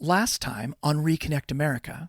Last time on Reconnect America,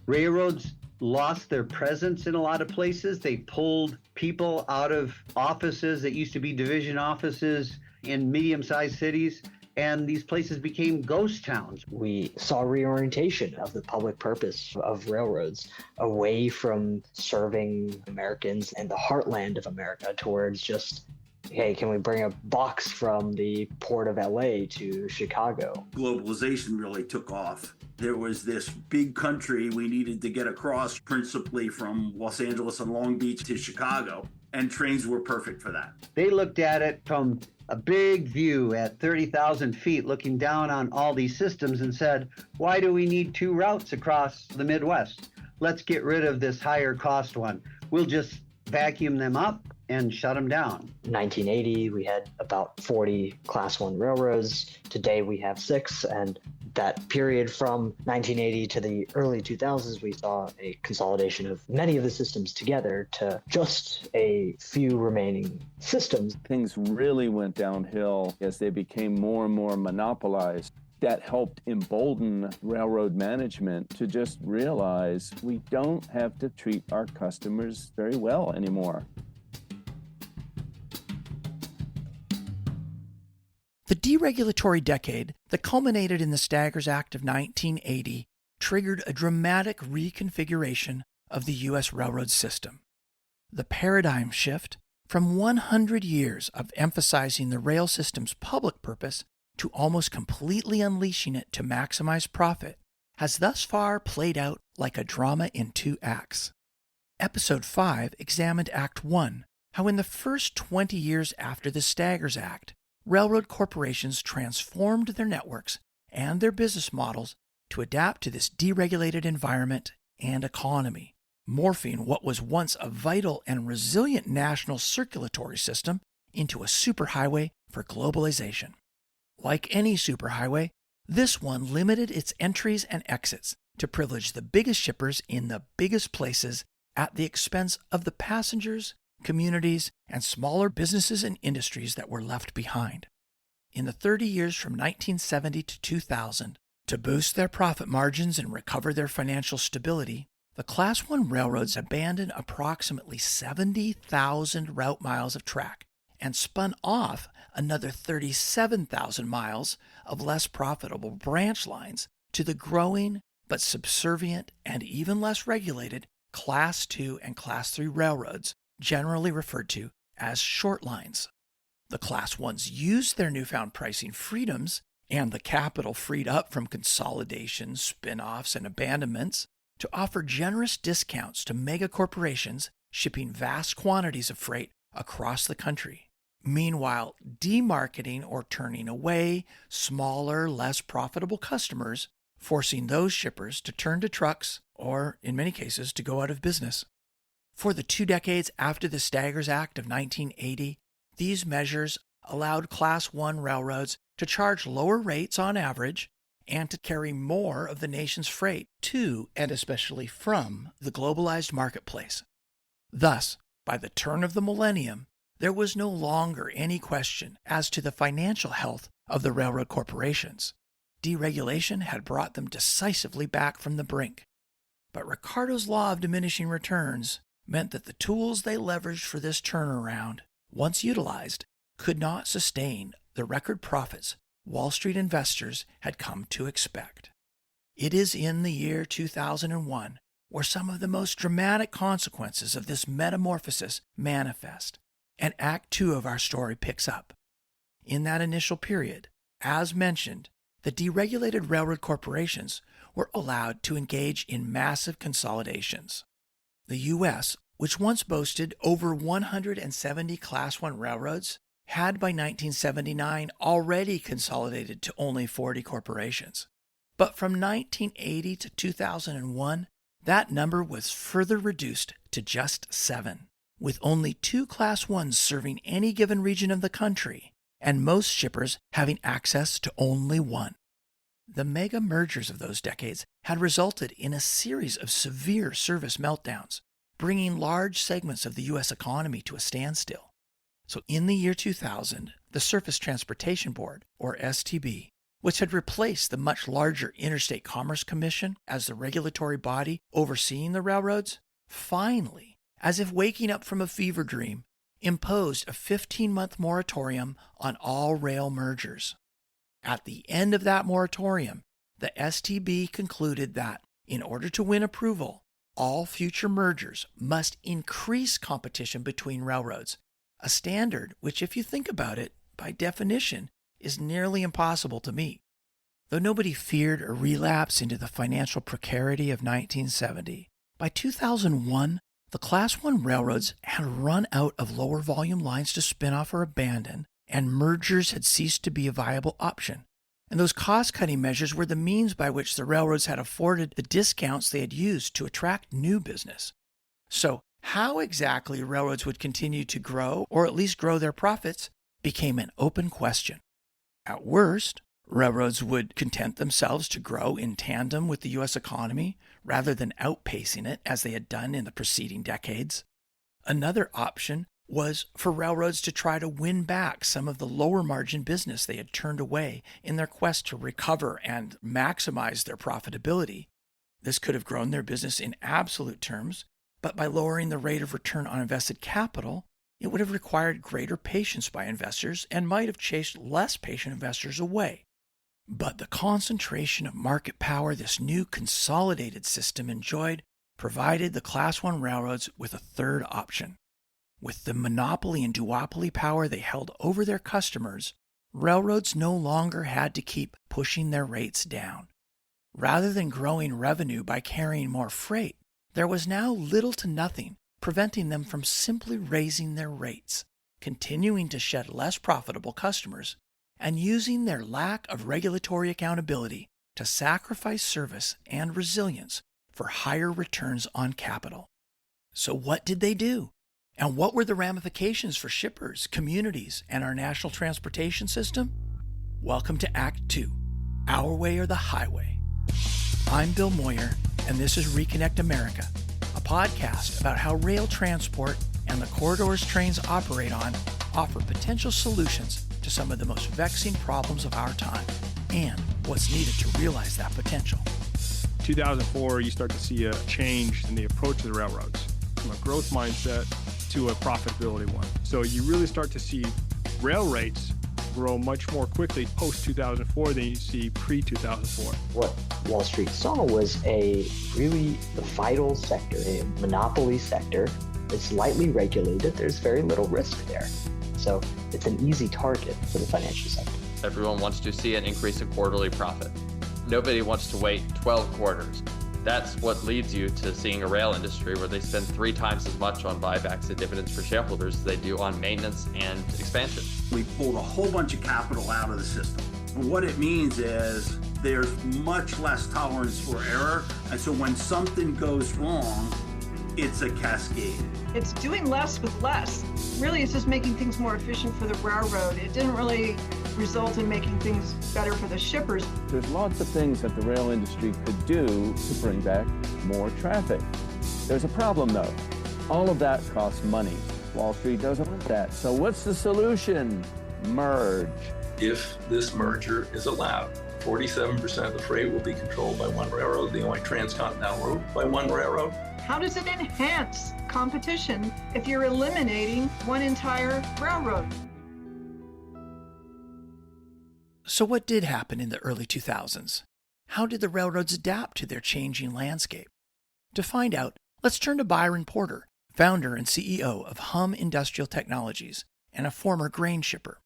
railroads lost their presence in a lot of places. They pulled people out of offices that used to be division offices in medium-sized cities, and these places became ghost towns. We saw reorientation of the public purpose of railroads away from serving Americans and the heartland of America towards just, hey, can we bring a box from the port of LA to Chicago? Globalization really took off. There was this big country we needed to get across, principally from Los Angeles and Long Beach to Chicago, and trains were perfect for that. They looked at it from a big view at 30,000 feet, looking down on all these systems and said, why do we need two routes across the Midwest? Let's get rid of this higher cost one. We'll just vacuum them up and shut them down. 1980, we had about 40 Class 1 railroads. Today, we have 6. And that period from 1980 to the early 2000s, we saw a consolidation of many of the systems together to just a few remaining systems. Things really went downhill as they became more and more monopolized. That helped embolden railroad management to just realize we don't have to treat our customers very well anymore. the deregulatory decade that culminated in the Staggers Act of 1980 triggered a dramatic reconfiguration of the U.S. railroad system. The paradigm shift from 100 years of emphasizing the rail system's public purpose to almost completely unleashing it to maximize profit has thus far played out like a drama in 2 acts. Episode 5 examined Act 1, how in the first 20 years after the Staggers Act, railroad corporations transformed their networks and their business models to adapt to this deregulated environment and economy, morphing what was once a vital and resilient national circulatory system into a superhighway for globalization. Like any superhighway, this one limited its entries and exits to privilege the biggest shippers in the biggest places at the expense of the passengers, communities, and smaller businesses and industries that were left behind. In the 30 years from 1970 to 2000, to boost their profit margins and recover their financial stability, the Class 1 railroads abandoned approximately 70,000 route miles of track and spun off another 37,000 miles of less profitable branch lines to the growing but subservient and even less regulated Class 2 and Class 3 railroads, generally referred to as short lines. The Class 1s used their newfound pricing freedoms and the capital freed up from consolidation, spin-offs, and abandonments to offer generous discounts to mega corporations shipping vast quantities of freight across the country. Meanwhile, demarketing or turning away smaller, less profitable customers, forcing those shippers to turn to trucks or, in many cases, to go out of business. For the 2 decades after the Staggers Act of 1980, these measures allowed Class 1 railroads to charge lower rates on average and to carry more of the nation's freight to and especially from the globalized marketplace. Thus, by the turn of the millennium, there was no longer any question as to the financial health of the railroad corporations. Deregulation had brought them decisively back from the brink. But Ricardo's law of diminishing returns meant that the tools they leveraged for this turnaround, once utilized, could not sustain the record profits Wall Street investors had come to expect. It is in the year 2001 where some of the most dramatic consequences of this metamorphosis manifest, and Act 2 of our story picks up. In that initial period, as mentioned, the deregulated railroad corporations were allowed to engage in massive consolidations. The U.S., which once boasted over 170 Class 1 railroads, had by 1979 already consolidated to only 40 corporations. But from 1980 to 2001, that number was further reduced to just 7, with only 2 Class 1s serving any given region of the country, and most shippers having access to only 1. The mega mergers of those decades had resulted in a series of severe service meltdowns, bringing large segments of the U.S. economy to a standstill. So in the year 2000, the Surface Transportation Board, or STB, which had replaced the much larger Interstate Commerce Commission as the regulatory body overseeing the railroads, finally, as if waking up from a fever dream, imposed a 15-month moratorium on all rail mergers. At the end of that moratorium, the STB concluded that, in order to win approval, all future mergers must increase competition between railroads, a standard which, if you think about it, by definition, is nearly impossible to meet. Though nobody feared a relapse into the financial precarity of 1970, by 2001, the Class 1 railroads had run out of lower volume lines to spin off or abandon, and mergers had ceased to be a viable option. And those cost-cutting measures were the means by which the railroads had afforded the discounts they had used to attract new business. So, how exactly railroads would continue to grow, or at least grow their profits, became an open question. At worst, railroads would content themselves to grow in tandem with the U.S. economy rather than outpacing it as they had done in the preceding decades. Another option was for railroads to try to win back some of the lower margin business they had turned away in their quest to recover and maximize their profitability. This could have grown their business in absolute terms, but by lowering the rate of return on invested capital, it would have required greater patience by investors and might have chased less patient investors away. But the concentration of market power this new consolidated system enjoyed provided the Class 1 railroads with a third option. With the monopoly and duopoly power they held over their customers, railroads no longer had to keep pushing their rates down. Rather than growing revenue by carrying more freight, there was now little to nothing preventing them from simply raising their rates, continuing to shed less profitable customers, and using their lack of regulatory accountability to sacrifice service and resilience for higher returns on capital. So what did they do? And what were the ramifications for shippers, communities, and our national transportation system? Welcome to Act 2, Our Way or the Highway. I'm Bill Moyer, and this is Reconnect America, a podcast about how rail transport and the corridors trains operate on offer potential solutions to some of the most vexing problems of our time, and what's needed to realize that potential. 2004, you start to see a change in the approach to the railroads from a growth mindset to a profitability one. So you really start to see rail rates grow much more quickly post-2004 than you see pre-2004. What Wall Street saw was a really vital sector, a monopoly sector. It's lightly regulated. There's very little risk there. So it's an easy target for the financial sector. Everyone wants to see an increase in quarterly profit. Nobody wants to wait 12 quarters. That's what leads you to seeing a rail industry where they spend 3 times as much on buybacks and dividends for shareholders as they do on maintenance and expansion. We pulled a whole bunch of capital out of the system. And what it means is there's much less tolerance for error. And so when something goes wrong, it's a cascade. It's doing less with less. Really, it's just making things more efficient for the railroad. It didn't really result in making things better for the shippers. There's lots of things that the rail industry could do to bring back more traffic. There's a problem though. All of that costs money. Wall Street doesn't want that. So what's the solution? Merge. If this merger is allowed, 47% of the freight will be controlled by one railroad, the only transcontinental route by one railroad. How does it enhance competition if you're eliminating one entire railroad? So what did happen in the early 2000s? How did the railroads adapt to their changing landscape? To find out, let's turn to Byron Porter, founder and CEO of Hum Industrial Technologies and a former grain shipper.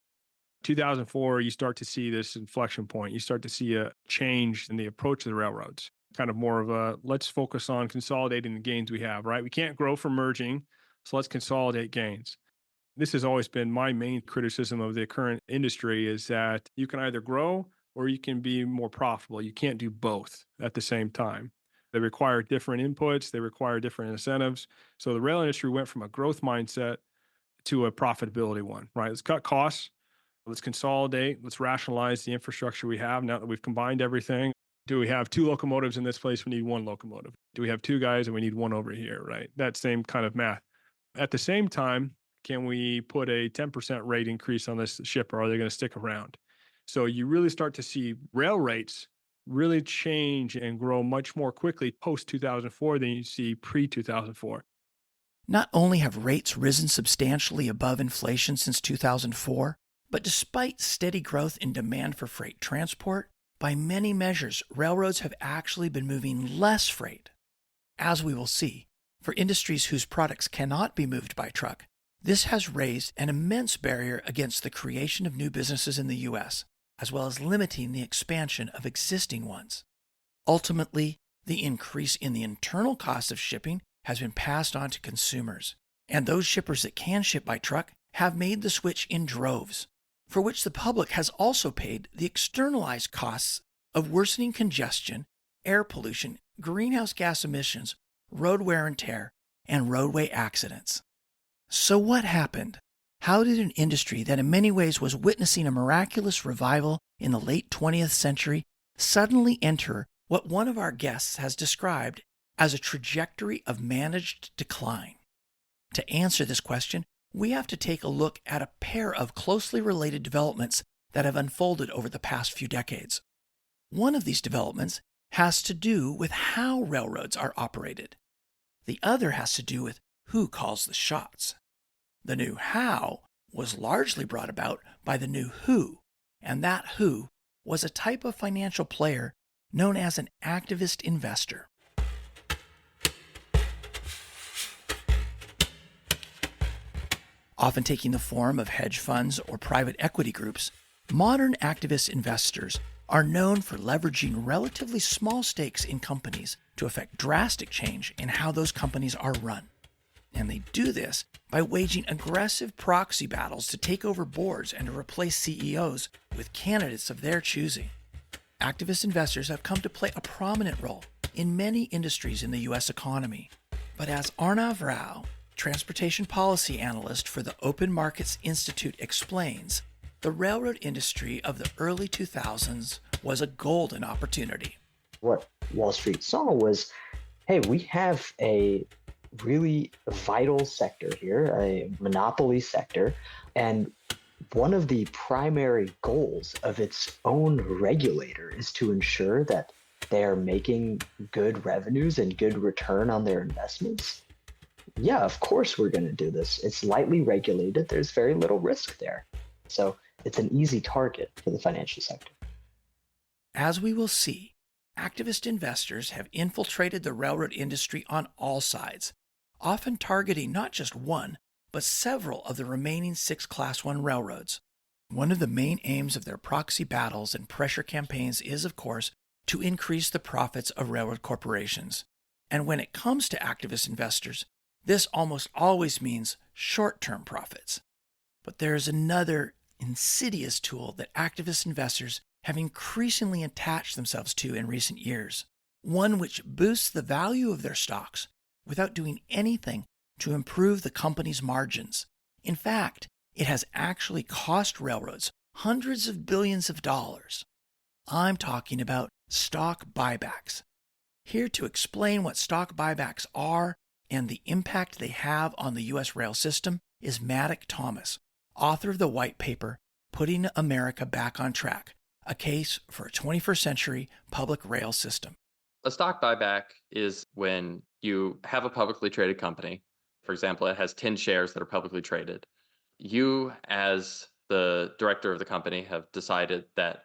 2004, you start to see this inflection point. You start to see a change in the approach to the railroads. Kind of more of a, let's focus on consolidating the gains we have, right? We can't grow from merging, so let's consolidate gains. This has always been my main criticism of the current industry is that you can either grow or you can be more profitable. You can't do both at the same time. They require different inputs. They require different incentives. So the rail industry went from a growth mindset to a profitability one, right? Let's cut costs. Let's consolidate. Let's rationalize the infrastructure we have now that we've combined everything. Do we have 2 locomotives in this place? We need 1 locomotive. Do we have 2 guys and we need 1 over here, right? That same kind of math. At the same time, Can we put a 10% rate increase on this shipper? Are they going to stick around? So you really start to see rail rates really change and grow much more quickly post 2004 than you see pre 2004. Not only have rates risen substantially above inflation since 2004, but despite steady growth in demand for freight transport, by many measures, railroads have actually been moving less freight. As we will see, for industries whose products cannot be moved by truck, this has raised an immense barrier against the creation of new businesses in the U.S., as well as limiting the expansion of existing ones. Ultimately, the increase in the internal cost of shipping has been passed on to consumers, and those shippers that can ship by truck have made the switch in droves, for which the public has also paid the externalized costs of worsening congestion, air pollution, greenhouse gas emissions, road wear and tear, and roadway accidents. So what happened? How did an industry that in many ways was witnessing a miraculous revival in the late 20th century suddenly enter what one of our guests has described as a trajectory of managed decline? To answer this question, we have to take a look at a pair of closely related developments that have unfolded over the past few decades. One of these developments has to do with how railroads are operated. The other has to do with who calls the shots. The new how was largely brought about by the new who, and that who was a type of financial player known as an activist investor. Often taking the form of hedge funds or private equity groups, modern activist investors are known for leveraging relatively small stakes in companies to effect drastic change in how those companies are run. And they do this by waging aggressive proxy battles to take over boards and to replace CEOs with candidates of their choosing. Activist investors have come to play a prominent role in many industries in the U.S. economy. But as Arnav Rao, transportation policy analyst for the Open Markets Institute, explains, the railroad industry of the early 2000s was a golden opportunity. What Wall Street saw was, hey, we have a really vital sector here, a monopoly sector, and one of the primary goals of its own regulator is to ensure that they are making good revenues and good return on their investments. Yeah, of course we're going to do this. It's lightly regulated. There's very little risk there. So it's an easy target for the financial sector. As we will see, activist investors have infiltrated the railroad industry on all sides, often targeting not just one, but several of the remaining 6 Class I railroads. One of the main aims of their proxy battles and pressure campaigns is, of course, to increase the profits of railroad corporations. And when it comes to activist investors, this almost always means short-term profits. But there is another insidious tool that activist investors have increasingly attached themselves to in recent years, one which boosts the value of their stocks without doing anything to improve the company's margins. In fact, it has actually cost railroads hundreds of billions of dollars. I'm talking about stock buybacks. Here to explain what stock buybacks are and the impact they have on the U.S. rail system is Maddock Thomas, author of the white paper, Putting America Back on Track, a case for a 21st century public rail system. A stock buyback is when you have a publicly traded company. For example, it has 10 shares that are publicly traded. You, as the director of the company, have decided that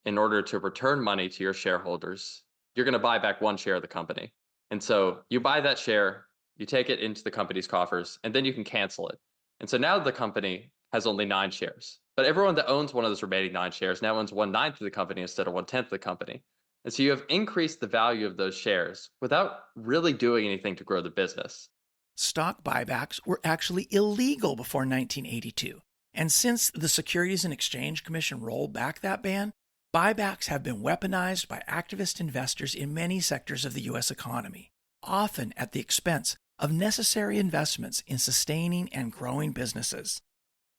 in order to return money to your shareholders, you're going to buy back 1 share of the company. And so you buy that share, you take it into the company's coffers, and then you can cancel it. And so now the company has only 9 shares. But everyone that owns one of those remaining 9 shares now owns 1/9 of the company instead of 1/10 of the company. And so you have increased the value of those shares without really doing anything to grow the business. Stock buybacks were actually illegal before 1982. And since the Securities and Exchange Commission rolled back that ban, buybacks have been weaponized by activist investors in many sectors of the U.S. economy, often at the expense of necessary investments in sustaining and growing businesses.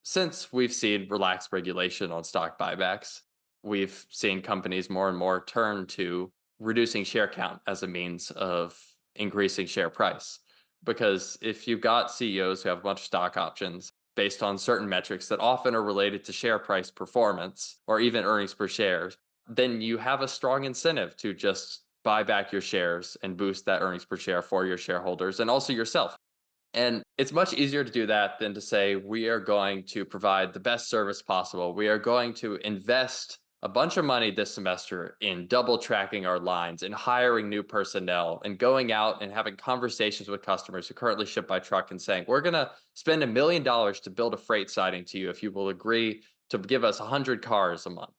Since we've seen relaxed regulation on stock buybacks, we've seen companies more and more turn to reducing share count as a means of increasing share price. Because if you've got CEOs who have a bunch of stock options based on certain metrics that often are related to share price performance or even earnings per share, then you have a strong incentive to just buy back your shares and boost that earnings per share for your shareholders and also yourself. And it's much easier to do that than to say, we are going to provide the best service possible. We are going to invest a bunch of money this semester in double tracking our lines and hiring new personnel and going out and having conversations with customers who currently ship by truck and saying, we're going to spend $1 million to build a freight siding to you if you will agree to give us 100 cars a month.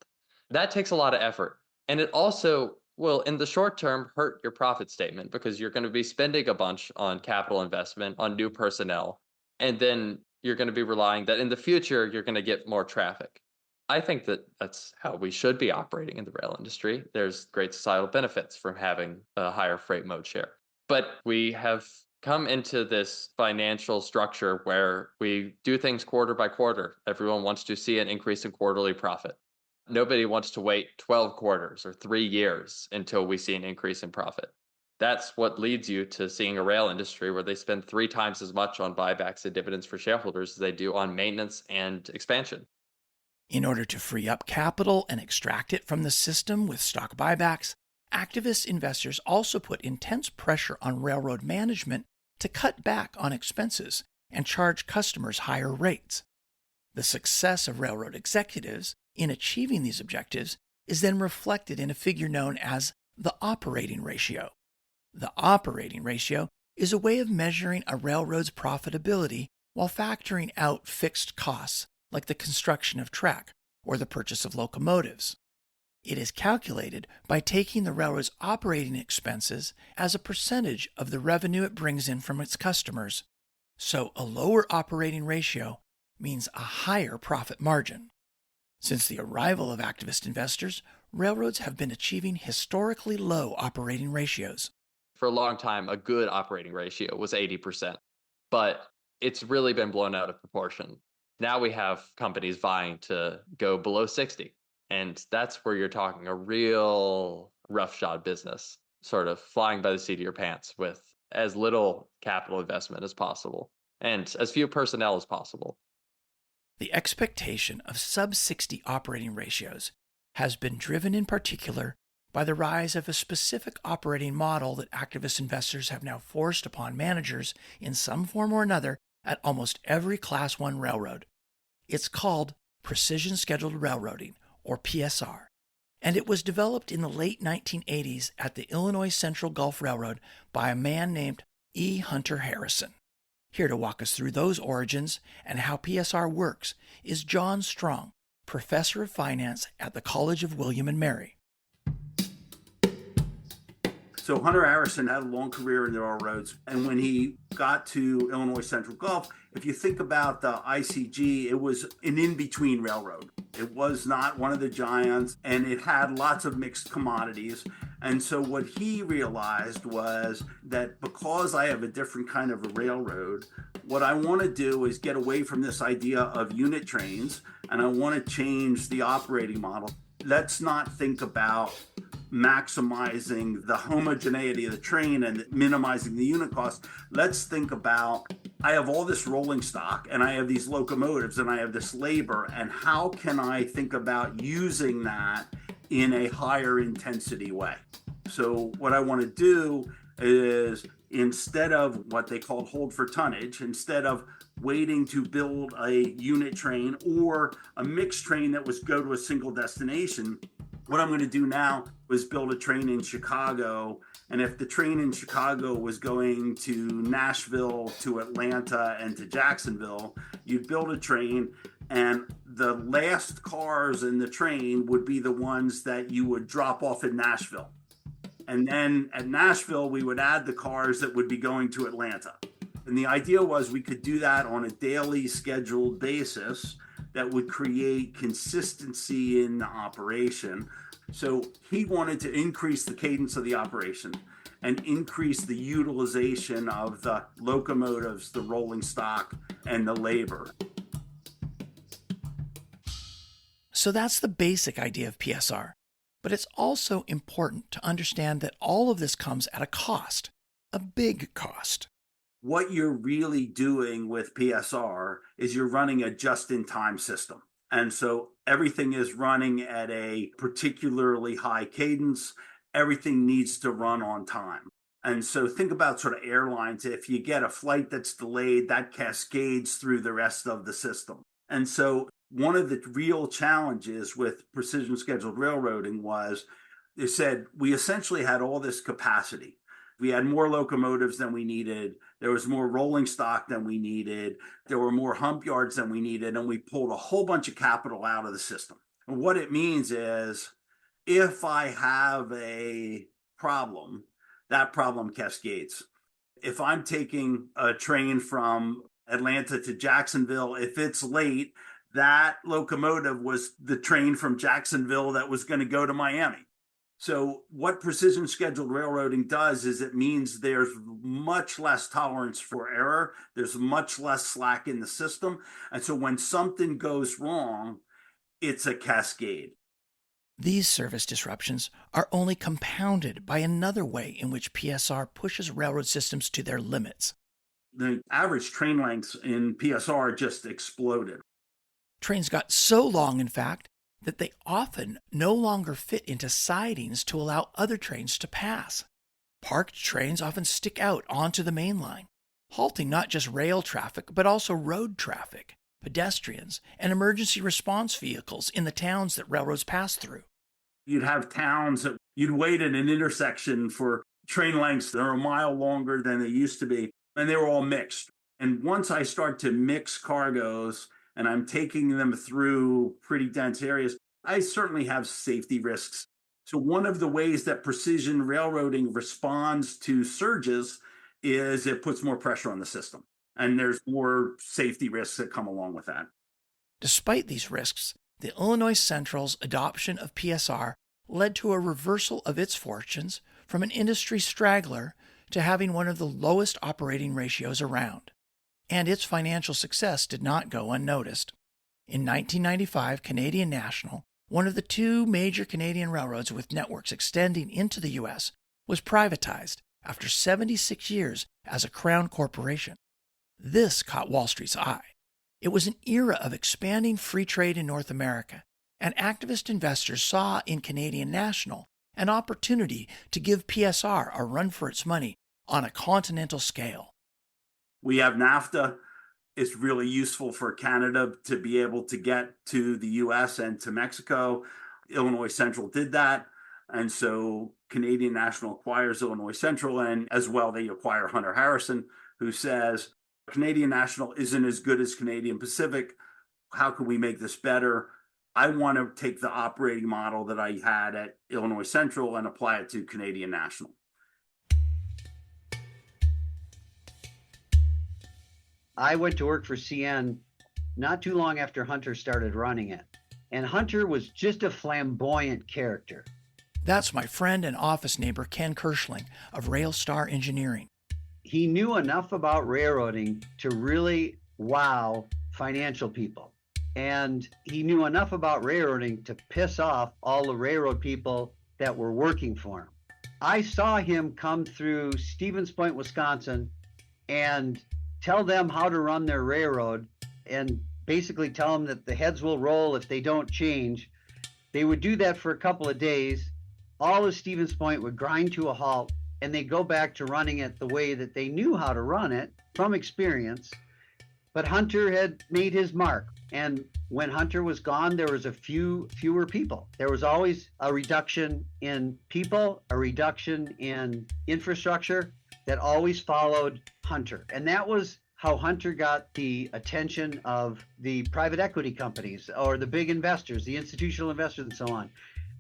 That takes a lot of effort. And it also will, in the short term, hurt your profit statement because you're going to be spending a bunch on capital investment, on new personnel, and then you're going to be relying that in the future, you're going to get more traffic. I think that that's how we should be operating in the rail industry. There's great societal benefits from having a higher freight mode share. But we have come into this financial structure where we do things quarter by quarter. Everyone wants to see an increase in quarterly profit. Nobody wants to wait 12 quarters or 3 years until we see an increase in profit. That's what leads you to seeing a rail industry where they spend 3 times as much on buybacks and dividends for shareholders as they do on maintenance and expansion. In order to free up capital and extract it from the system with stock buybacks, activist investors also put intense pressure on railroad management to cut back on expenses and charge customers higher rates. The success of railroad executives in achieving these objectives is then reflected in a figure known as the operating ratio. The operating ratio is a way of measuring a railroad's profitability while factoring out fixed costs like the construction of track or the purchase of locomotives. It is calculated by taking the railroad's operating expenses as a percentage of the revenue it brings in from its customers. So a lower operating ratio means a higher profit margin. Since the arrival of activist investors, railroads have been achieving historically low operating ratios. For a long time, a good operating ratio was 80%, but it's really been blown out of proportion. Now we have companies vying to go below 60, and that's where you're talking a real roughshod business, sort of flying by the seat of your pants with as little capital investment as possible and as few personnel as possible. The expectation of sub-60 operating ratios has been driven in particular by the rise of a specific operating model that activist investors have now forced upon managers in some form or another at almost every Class 1 railroad. It's called Precision Scheduled Railroading, or PSR, and it was developed in the late 1980s at the Illinois Central Gulf Railroad by a man named E. Hunter Harrison. Here to walk us through those origins and how PSR works is John Strong, professor of finance at the College of William and Mary. So Hunter Harrison had a long career in the railroads, and when he got to Illinois Central Gulf, if you think about the ICG, it was an in-between railroad. It was not one of the giants, and it had lots of mixed commodities. And so what he realized was that because I have a different kind of a railroad, what I want to do is get away from this idea of unit trains, and I want to change the operating model. Let's not think about maximizing the homogeneity of the train and minimizing the unit cost. Let's think about, I have all this rolling stock and I have these locomotives and I have this labor, and how can I think about using that in a higher intensity way? So what I want to do is, instead of what they call hold for tonnage, instead of waiting to build a unit train or a mixed train that was go to a single destination, what I'm going to do now is build a train in Chicago. And if the train in Chicago was going to Nashville, to Atlanta, and to Jacksonville, you'd build a train, and the last cars in the train would be the ones that you would drop off in Nashville. And then at Nashville, we would add the cars that would be going to Atlanta. And the idea was we could do that on a daily scheduled basis that would create consistency in the operation. So he wanted to increase the cadence of the operation and increase the utilization of the locomotives, the rolling stock, and the labor. So that's the basic idea of PSR. But it's also important to understand that all of this comes at a cost, a big cost. what you're really doing with PSR is you're running a just-in-time system. And so everything is running at a particularly high cadence. Everything needs to run on time. And so think about sort of airlines. If you get a flight that's delayed, that cascades through the rest of the system. And so one of the real challenges with precision scheduled railroading was they said we essentially had all this capacity. We had more locomotives than we needed. There was more rolling stock than we needed. There were more hump yards than we needed. And we pulled a whole bunch of capital out of the system. And what it means is if I have a problem, that problem cascades. If I'm taking a train from Atlanta to Jacksonville, if it's late, that locomotive was the train from Jacksonville that was going to go to Miami. So what precision scheduled railroading does is it means there's much less tolerance for error. There's much less slack in the system. And so when something goes wrong, it's a cascade. These service disruptions are only compounded by another way in which PSR pushes railroad systems to their limits. The average train lengths in PSR just exploded. Trains got so long, in fact, that they often no longer fit into sidings to allow other trains to pass. Parked trains often stick out onto the main line, halting not just rail traffic, but also road traffic, pedestrians, and emergency response vehicles in the towns that railroads pass through. You'd have towns that you'd wait at an intersection for train lengths that are a mile longer than they used to be, and they were all mixed. And once I start to mix cargoes, and I'm taking them through pretty dense areas, I certainly have safety risks. So one of the ways that precision railroading responds to surges is it puts more pressure on the system. And there's more safety risks that come along with that. Despite these risks, the Illinois Central's adoption of PSR led to a reversal of its fortunes from an industry straggler to having one of the lowest operating ratios around. And its financial success did not go unnoticed. In 1995, Canadian National, one of the two major Canadian railroads with networks extending into the U.S., was privatized after 76 years as a crown corporation. This caught Wall Street's eye. It was an era of expanding free trade in North America, and activist investors saw in Canadian National an opportunity to give PSR a run for its money on a continental scale. We have NAFTA. It's really useful for Canada to be able to get to the US and to Mexico. Illinois Central did that. And so Canadian National acquires Illinois Central, and as well, they acquire Hunter Harrison, who says, Canadian National isn't as good as Canadian Pacific. How can we make this better? I want to take the operating model that I had at Illinois Central and apply it to Canadian National. I went to work for CN not too long after Hunter started running it. And Hunter was just a flamboyant character. That's my friend and office neighbor Ken Kirschling of Railstar Engineering. He knew enough about railroading to really wow financial people. And he knew enough about railroading to piss off all the railroad people that were working for him. I saw him come through Stevens Point, Wisconsin, and tell them how to run their railroad and basically tell them that the heads will roll if they don't change. They would do that for a couple of days. All of Stevens Point would grind to a halt, and they go back to running it the way that they knew how to run it from experience. But Hunter had made his mark. And when Hunter was gone, there was fewer people. There was always a reduction in people, a reduction in infrastructure that always followed Hunter. And that was how Hunter got the attention of the private equity companies or the big investors, the institutional investors and so on.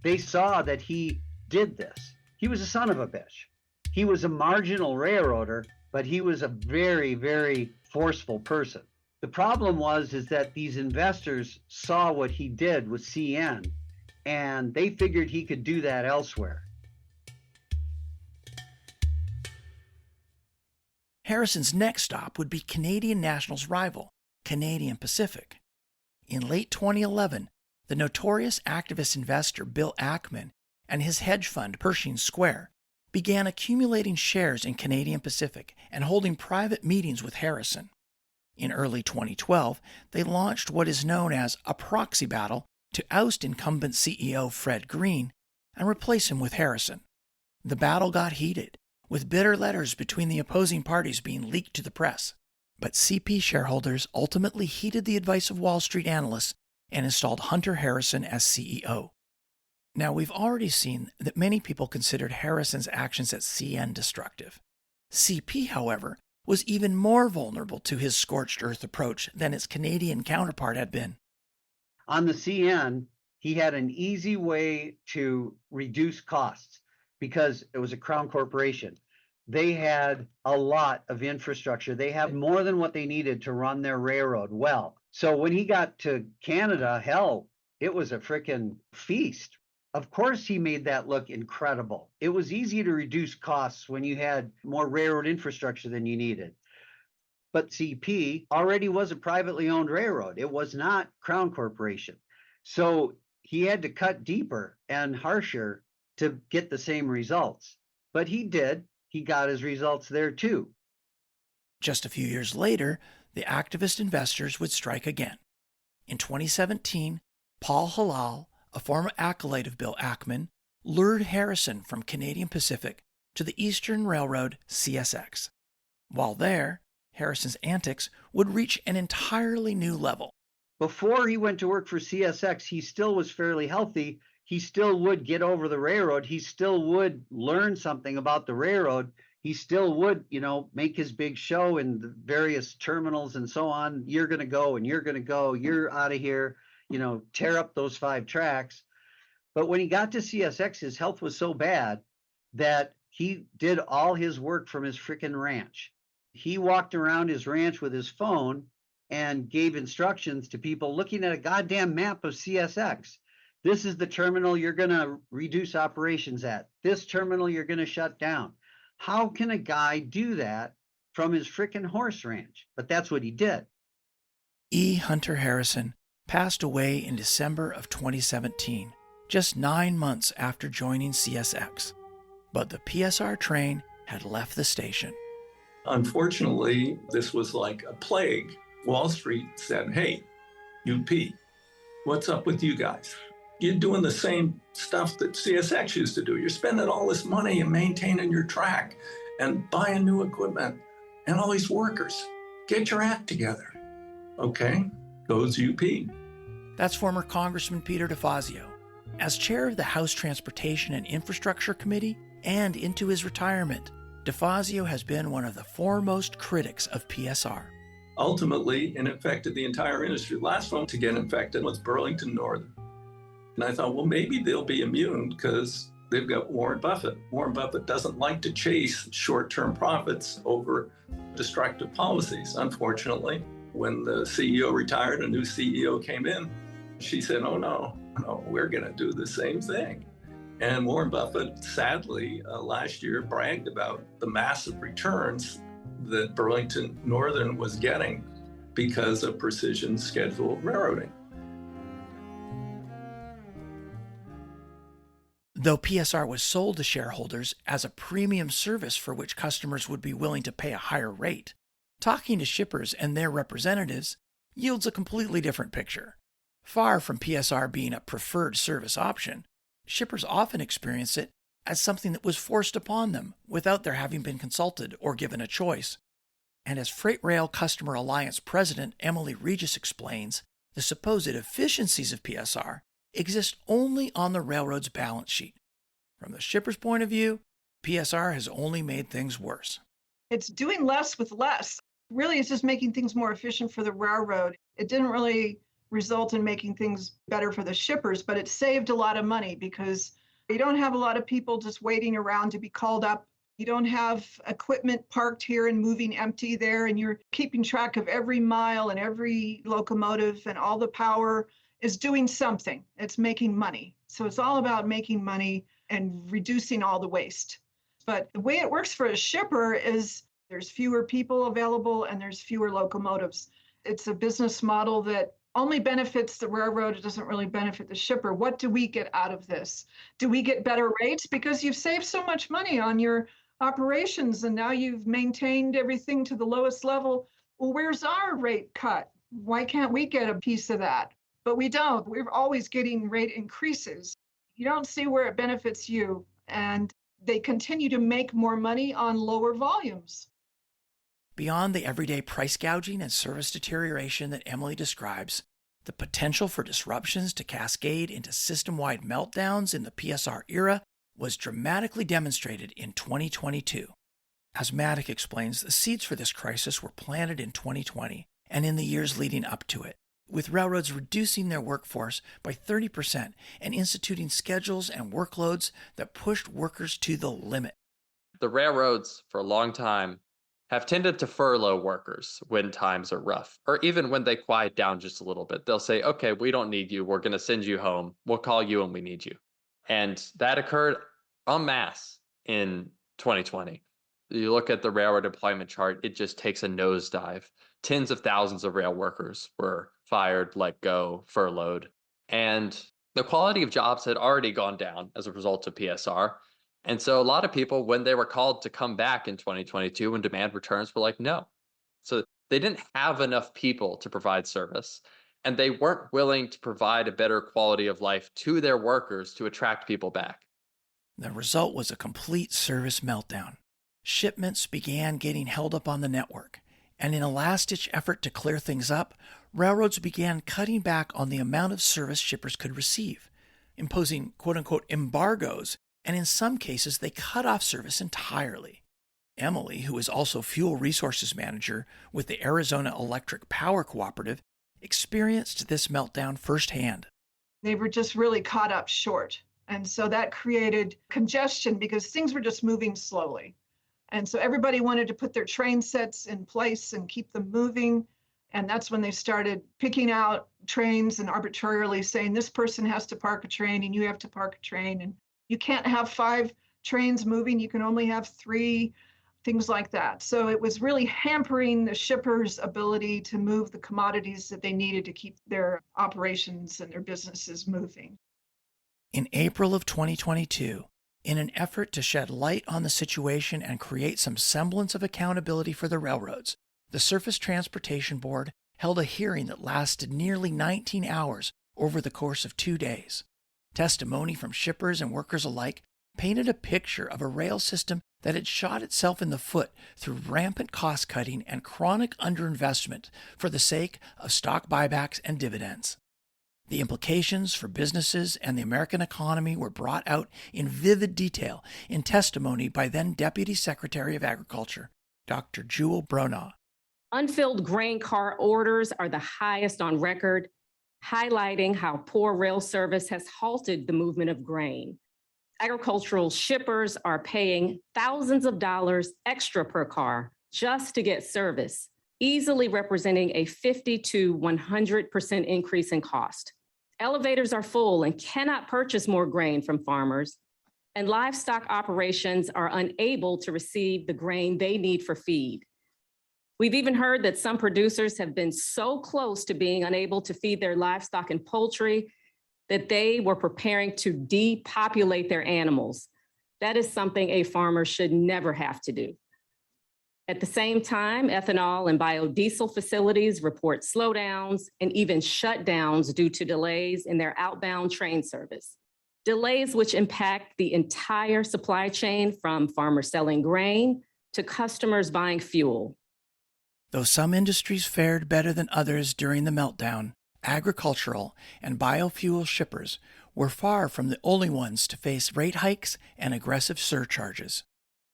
They saw that he did this. He was a son of a bitch. He was a marginal railroader, but he was a very, very forceful person. The problem is that these investors saw what he did with CN, and they figured he could do that elsewhere. Harrison's next stop would be Canadian National's rival, Canadian Pacific. In late 2011, the notorious activist investor Bill Ackman and his hedge fund Pershing Square began accumulating shares in Canadian Pacific and holding private meetings with Harrison. In early 2012, they launched what is known as a proxy battle to oust incumbent CEO Fred Green and replace him with Harrison. The battle got heated, with bitter letters between the opposing parties being leaked to the press. But CP shareholders ultimately heeded the advice of Wall Street analysts and installed Hunter Harrison as CEO. Now, we've already seen that many people considered Harrison's actions at CN destructive. CP, however, was even more vulnerable to his scorched earth approach than its Canadian counterpart had been. On the CN, he had an easy way to reduce costs because it was a Crown corporation. They had a lot of infrastructure. They had more than what they needed to run their railroad well. So when he got to Canada, hell, it was a frickin' feast. Of course, he made that look incredible. It was easy to reduce costs when you had more railroad infrastructure than you needed. But CP already was a privately owned railroad. It was not Crown Corporation. So he had to cut deeper and harsher to get the same results. But he did. He got his results there too. Just a few years later, the activist investors would strike again. In 2017, Paul Halal, a former acolyte of Bill Ackman, lured Harrison from Canadian Pacific to the Eastern Railroad CSX. While there, Harrison's antics would reach an entirely new level. Before he went to work for CSX, he still was fairly healthy. He still would get over the railroad. He still would learn something about the railroad. He still would, make his big show in the various terminals and so on. You're going to go and you're going to go. You're out of here, tear up those 5 tracks. But when he got to CSX, his health was so bad that he did all his work from his frickin' ranch. He walked around his ranch with his phone and gave instructions to people looking at a goddamn map of CSX. This is the terminal you're going to reduce operations at. This terminal you're going to shut down. How can a guy do that from his frickin' horse ranch? But that's what he did. E. Hunter Harrison passed away in December of 2017, just 9 months after joining CSX. But the PSR train had left the station. Unfortunately, this was like a plague. Wall Street said, hey, UP, what's up with you guys? You're doing the same stuff that CSX used to do. You're spending all this money and maintaining your track and buying new equipment and all these workers. Get your act together. Okay, goes UP. That's former Congressman Peter DeFazio. As chair of the House Transportation and Infrastructure Committee and into his retirement, DeFazio has been one of the foremost critics of PSR. Ultimately, it infected the entire industry. Last one to get infected was Burlington Northern. And I thought, well, maybe they'll be immune because they've got Warren Buffett. Warren Buffett doesn't like to chase short-term profits over destructive policies. Unfortunately, when the CEO retired, a new CEO came in, she said, oh, no, we're going to do the same thing. And Warren Buffett, sadly, last year bragged about the massive returns that Burlington Northern was getting because of precision scheduled railroading. Though PSR was sold to shareholders as a premium service for which customers would be willing to pay a higher rate, talking to shippers and their representatives yields a completely different picture. Far from PSR being a preferred service option, shippers often experience it as something that was forced upon them without their having been consulted or given a choice. And as Freight Rail Customer Alliance President Emily Regis explains, the supposed efficiencies of PSR exist only on the railroad's balance sheet. From the shipper's point of view, PSR has only made things worse. It's doing less with less. Really, it's just making things more efficient for the railroad. It didn't really result in making things better for the shippers, but it saved a lot of money because you don't have a lot of people just waiting around to be called up. You don't have equipment parked here and moving empty there, and you're keeping track of every mile and every locomotive, and all the power is doing something. It's making money. So it's all about making money and reducing all the waste. But the way it works for a shipper is there's fewer people available and there's fewer locomotives. It's a business model that only benefits the railroad. It doesn't really benefit the shipper. What do we get out of this? Do we get better rates? Because you've saved so much money on your operations and now you've maintained everything to the lowest level. Well, where's our rate cut? Why can't we get a piece of that? But we don't. We're always getting rate increases. You don't see where it benefits you. And they continue to make more money on lower volumes. Beyond the everyday price gouging and service deterioration that Emily describes, the potential for disruptions to cascade into system-wide meltdowns in the PSR era was dramatically demonstrated in 2022. As Maddock explains, the seeds for this crisis were planted in 2020 and in the years leading up to it, with railroads reducing their workforce by 30% and instituting schedules and workloads that pushed workers to the limit. The railroads, for a long time, have tended to furlough workers when times are rough, or even when they quiet down just a little bit. They'll say, okay, we don't need you. We're going to send you home. We'll call you when we need you. And that occurred en masse in 2020. You look at the railroad employment chart, it just takes a nosedive. Tens of thousands of rail workers were fired, let go, furloughed. And the quality of jobs had already gone down as a result of PSR. And so a lot of people, when they were called to come back in 2022, when demand returns, were like, no. So they didn't have enough people to provide service, and they weren't willing to provide a better quality of life to their workers to attract people back. The result was a complete service meltdown. Shipments began getting held up on the network, and in a last-ditch effort to clear things up, railroads began cutting back on the amount of service shippers could receive, imposing quote-unquote embargoes, and in some cases they cut off service entirely. Emily, who is also fuel resources manager with the Arizona Electric Power Cooperative, experienced this meltdown firsthand. They were just really caught up short. And so that created congestion because things were just moving slowly. And so everybody wanted to put their train sets in place and keep them moving. And that's when they started picking out trains and arbitrarily saying, this person has to park a train and you have to park a train. And you can't have 5 trains moving. You can only have 3, things like that. So it was really hampering the shippers' ability to move the commodities that they needed to keep their operations and their businesses moving. In April of 2022, in an effort to shed light on the situation and create some semblance of accountability for the railroads, the Surface Transportation Board held a hearing that lasted nearly 19 hours over the course of 2 days. Testimony from shippers and workers alike painted a picture of a rail system that had shot itself in the foot through rampant cost-cutting and chronic underinvestment for the sake of stock buybacks and dividends. The implications for businesses and the American economy were brought out in vivid detail in testimony by then Deputy Secretary of Agriculture, Dr. Jewel Bronaugh. Unfilled grain car orders are the highest on record, highlighting how poor rail service has halted the movement of grain. Agricultural shippers are paying thousands of dollars extra per car just to get service, easily representing a 50 to 100% increase in cost. Elevators are full and cannot purchase more grain from farmers, and livestock operations are unable to receive the grain they need for feed. We've even heard that some producers have been so close to being unable to feed their livestock and poultry that they were preparing to depopulate their animals. That is something a farmer should never have to do. At the same time, ethanol and biodiesel facilities report slowdowns and even shutdowns due to delays in their outbound train service. Delays which impact the entire supply chain from farmers selling grain to customers buying fuel. Though some industries fared better than others during the meltdown, agricultural and biofuel shippers were far from the only ones to face rate hikes and aggressive surcharges.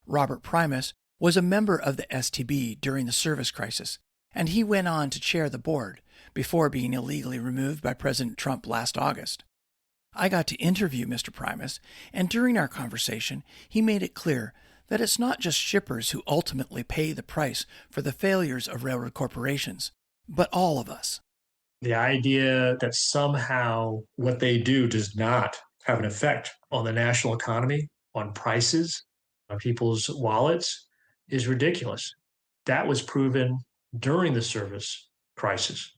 Robert Primus was a member of the STB during the service crisis, and he went on to chair the board before being illegally removed by President Trump last August. I got to interview Mr. Primus, and during our conversation, he made it clear that it's not just shippers who ultimately pay the price for the failures of railroad corporations, but all of us. The idea that somehow what they do does not have an effect on the national economy, on prices, on people's wallets, is ridiculous. That was proven during the service crisis.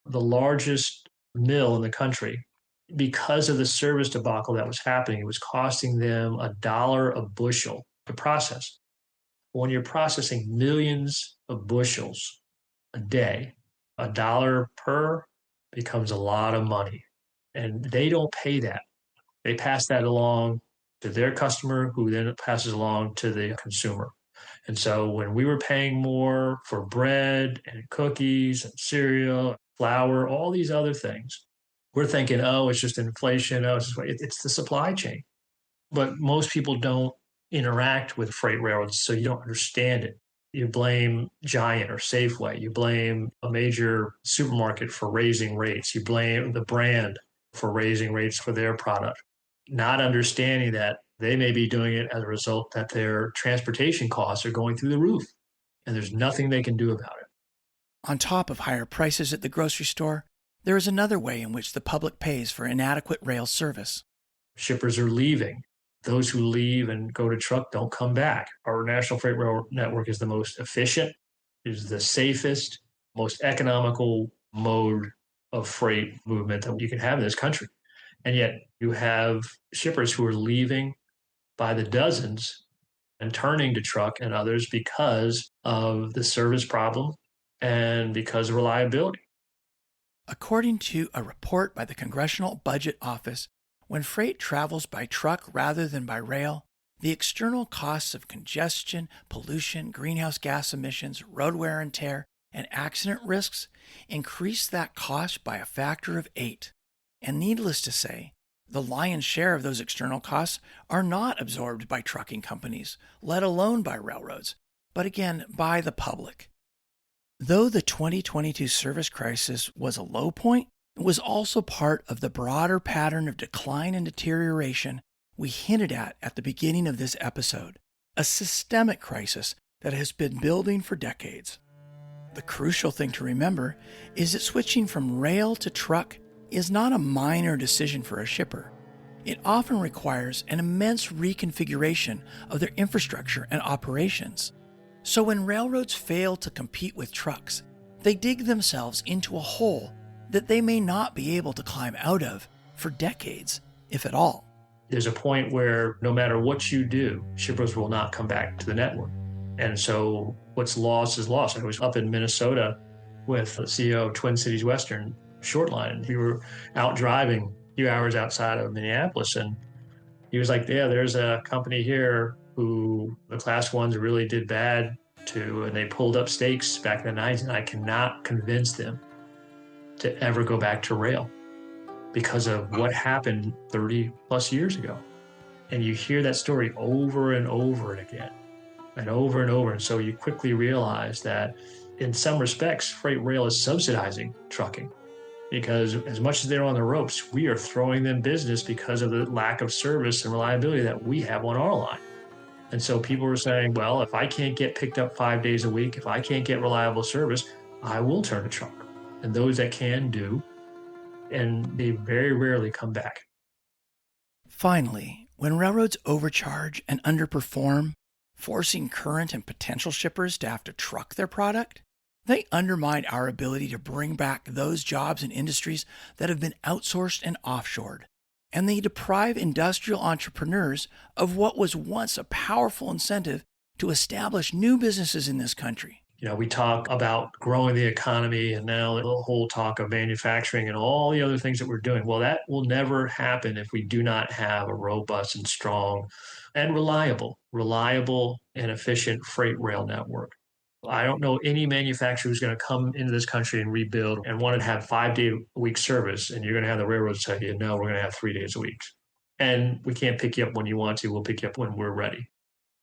the largest mill in the country, because of the service debacle that was happening, it was costing them $1 a bushel to process. When you're processing millions of bushels a day, $1 per becomes a lot of money. And they don't pay that. They pass that along to their customer, who then passes along to the consumer. And so when we were paying more for bread and cookies and cereal, flour, all these other things, we're thinking, oh, it's just inflation. Oh, it's the supply chain. But most people don't interact with freight railroads, so you don't understand it. You blame Giant or Safeway. You blame a major supermarket for raising rates. You blame the brand for raising rates for their product, not understanding that they may be doing it as a result that their transportation costs are going through the roof, and there's nothing they can do about it. On top of higher prices at the grocery store, there is another way in which the public pays for inadequate rail service. Shippers are leaving. Those who leave and go to truck don't come back. Our national freight rail network is the most efficient, is the safest, most economical mode of freight movement that you can have in this country. And yet you have shippers who are leaving by the dozens and turning to truck and others because of the service problem and because of reliability. According to a report by the Congressional Budget Office, when freight travels by truck rather than by rail, the external costs of congestion, pollution, greenhouse gas emissions, road wear and tear, and accident risks increase that cost by a factor of 8. And needless to say, the lion's share of those external costs are not absorbed by trucking companies, let alone by railroads, but again, by the public. Though the 2022 service crisis was a low point, it was also part of the broader pattern of decline and deterioration we hinted at the beginning of this episode, a systemic crisis that has been building for decades. The crucial thing to remember is that switching from rail to truck is not a minor decision for a shipper. It often requires an immense reconfiguration of their infrastructure and operations. So when railroads fail to compete with trucks, they dig themselves into a hole that they may not be able to climb out of for decades, if at all. There's a point where no matter what you do, shippers will not come back to the network. And so what's lost is lost. I was up in Minnesota with the CEO of Twin Cities Western Short Line. We were out driving a few hours outside of Minneapolis, and he was like, yeah, there's a company here who the class ones really did bad to, and they pulled up stakes back in the 90s, and I cannot convince them to ever go back to rail because of what happened 30 plus years ago. And you hear that story over and over again and over and over. And so you quickly realize that in some respects, freight rail is subsidizing trucking, because as much as they're on the ropes, we are throwing them business because of the lack of service and reliability that we have on our line. And so people are saying, well, if I can't get picked up 5 days a week, if I can't get reliable service, I will turn to truck. And those that can do, and they very rarely come back. Finally, when railroads overcharge and underperform, forcing current and potential shippers to have to truck their product, they undermine our ability to bring back those jobs and industries that have been outsourced and offshored. And they deprive industrial entrepreneurs of what was once a powerful incentive to establish new businesses in this country. You know, we talk about growing the economy and now the whole talk of manufacturing and all the other things that we're doing. Well, that will never happen if we do not have a robust and strong and reliable and efficient freight rail network. I don't know any manufacturer who's going to come into this country and rebuild and want to have 5-day-a-week service, and you're going to have the railroads tell you, no, we're going to have 3 days a week. And we can't pick you up when you want to. We'll pick you up when we're ready.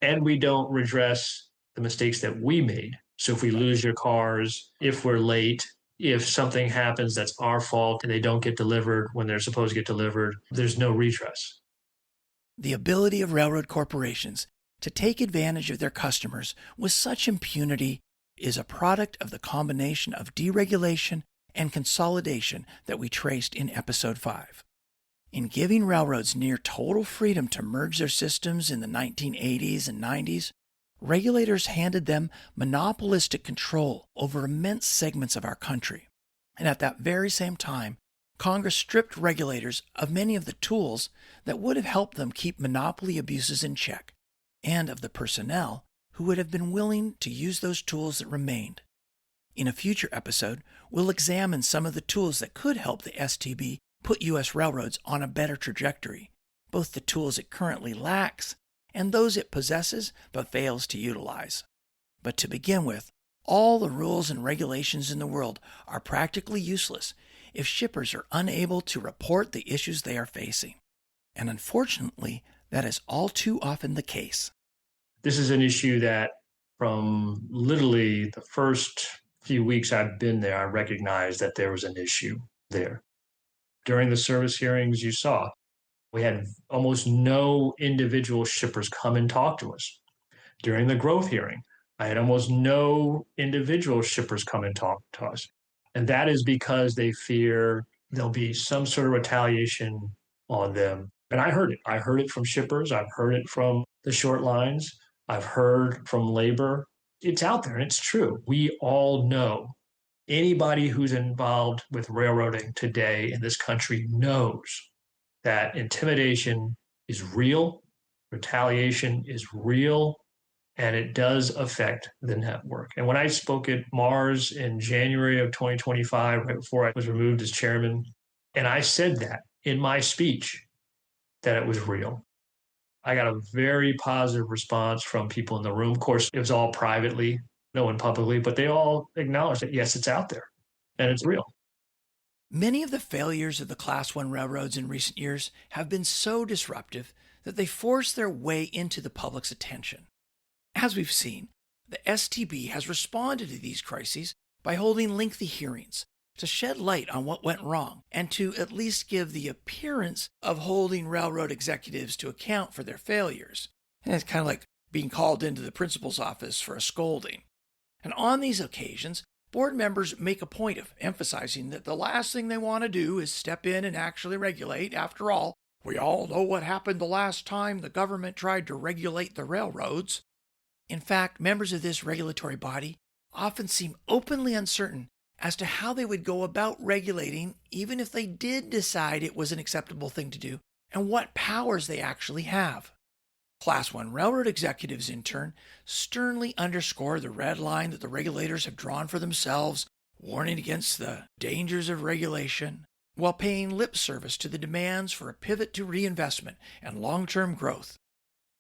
And we don't redress the mistakes that we made. So if we lose your cars, if we're late, if something happens that's our fault and they don't get delivered when they're supposed to get delivered, there's no redress. The ability of railroad corporations to take advantage of their customers with such impunity is a product of the combination of deregulation and consolidation that we traced in episode 5. In giving railroads near total freedom to merge their systems in the 1980s and 90s, regulators handed them monopolistic control over immense segments of our country. And at that very same time, Congress stripped regulators of many of the tools that would have helped them keep monopoly abuses in check, and of the personnel who would have been willing to use those tools that remained. In a future episode, we'll examine some of the tools that could help the STB put U.S. railroads on a better trajectory, both the tools it currently lacks and those it possesses but fails to utilize. But to begin with, all the rules and regulations in the world are practically useless if shippers are unable to report the issues they are facing. And unfortunately, that is all too often the case. This is an issue that from literally the first few weeks I've been there, I recognized that there was an issue there. During the service hearings you saw, we had almost no individual shippers come and talk to us. During the growth hearing, I had almost no individual shippers come and talk to us. And that is because they fear there'll be some sort of retaliation on them. And I heard it. I heard it from shippers. I've heard it from the short lines. I've heard from labor. It's out there and it's true. We all know. Anybody who's involved with railroading today in this country knows that intimidation is real, retaliation is real, and it does affect the network. And when I spoke at Mars in January of 2025, right before I was removed as chairman, and I said that in my speech, that it was real. I got a very positive response from people in the room. Of course, it was all privately, no one publicly, but they all acknowledged that, yes, it's out there and it's real. Many of the failures of the Class I railroads in recent years have been so disruptive that they force their way into the public's attention. As we've seen, the STB has responded to these crises by holding lengthy hearings to shed light on what went wrong and to at least give the appearance of holding railroad executives to account for their failures. And it's kind of like being called into the principal's office for a scolding. And on these occasions, board members make a point of emphasizing that the last thing they want to do is step in and actually regulate. After all, we all know what happened the last time the government tried to regulate the railroads. In fact, members of this regulatory body often seem openly uncertain as to how they would go about regulating, even if they did decide it was an acceptable thing to do, and what powers they actually have. Class I railroad executives, in turn, sternly underscore the red line that the regulators have drawn for themselves, warning against the dangers of regulation, while paying lip service to the demands for a pivot to reinvestment and long-term growth.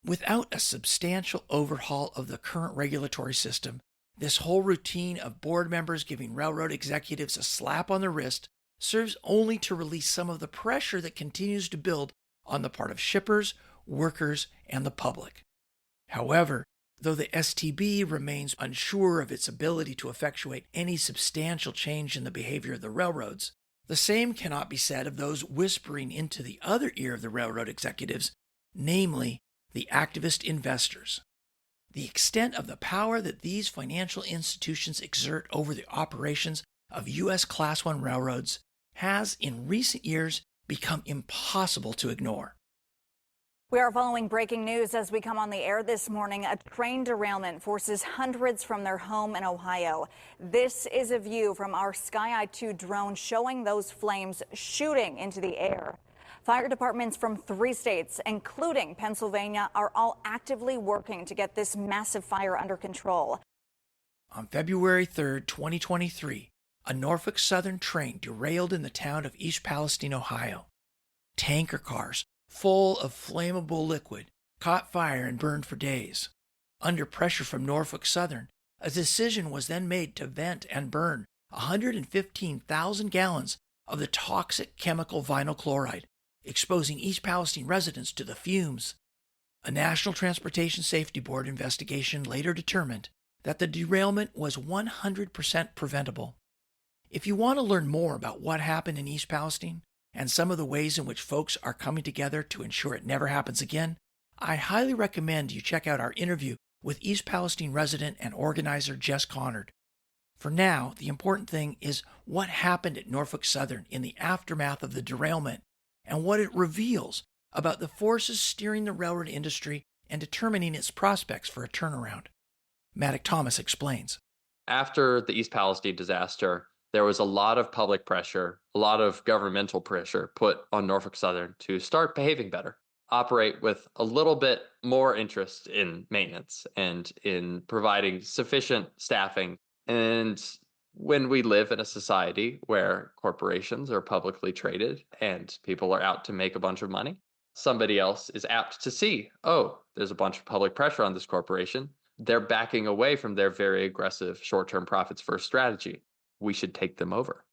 Without a substantial overhaul of the current regulatory system, this whole routine of board members giving railroad executives a slap on the wrist serves only to release some of the pressure that continues to build on the part of shippers, workers, and the public. However, though the STB remains unsure of its ability to effectuate any substantial change in the behavior of the railroads, the same cannot be said of those whispering into the other ear of the railroad executives, namely the activist investors. The extent of the power that these financial institutions exert over the operations of U.S. Class I railroads has, in recent years, become impossible to ignore. We are following breaking news as we come on the air this morning. A train derailment forces hundreds from their home in Ohio. This is a view from our Sky Eye 2 drone showing those flames shooting into the air. Fire departments from 3 states, including Pennsylvania, are all actively working to get this massive fire under control. On February 3, 2023, a Norfolk Southern train derailed in the town of East Palestine, Ohio. Tanker cars full of flammable liquid caught fire and burned for days. Under pressure from Norfolk Southern, a decision was then made to vent and burn 115,000 gallons of the toxic chemical vinyl chloride, exposing East Palestine residents to the fumes. A National Transportation Safety Board investigation later determined that the derailment was 100% preventable. If you want to learn more about what happened in East Palestine and some of the ways in which folks are coming together to ensure it never happens again, I highly recommend you check out our interview with East Palestine resident and organizer Jess Connard. For now, the important thing is what happened at Norfolk Southern in the aftermath of the derailment and what it reveals about the forces steering the railroad industry and determining its prospects for a turnaround. Maddox Thomas explains. After the East Palestine disaster, there was a lot of public pressure, a lot of governmental pressure put on Norfolk Southern to start behaving better, operate with a little bit more interest in maintenance and in providing sufficient staffing. And when we live in a society where corporations are publicly traded and people are out to make a bunch of money, somebody else is apt to see, oh, there's a bunch of public pressure on this corporation. They're backing away from their very aggressive short-term profits first strategy. We should take them over.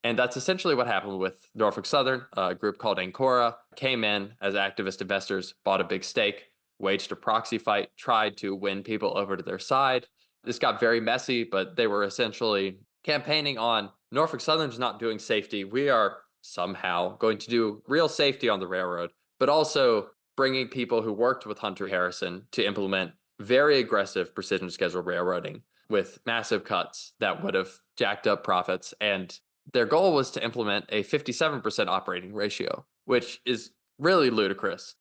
And that's essentially what happened with Norfolk Southern. A group called Ancora came in as activist investors, bought a big stake, waged a proxy fight, tried to win people over to their side. This got very messy, but they were essentially campaigning on Norfolk Southern's not doing safety. We are somehow going to do real safety on the railroad, but also bringing people who worked with Hunter Harrison to implement very aggressive precision scheduled railroading with massive cuts that would have jacked up profits. And their goal was to implement a 57% operating ratio, which is really ludicrous.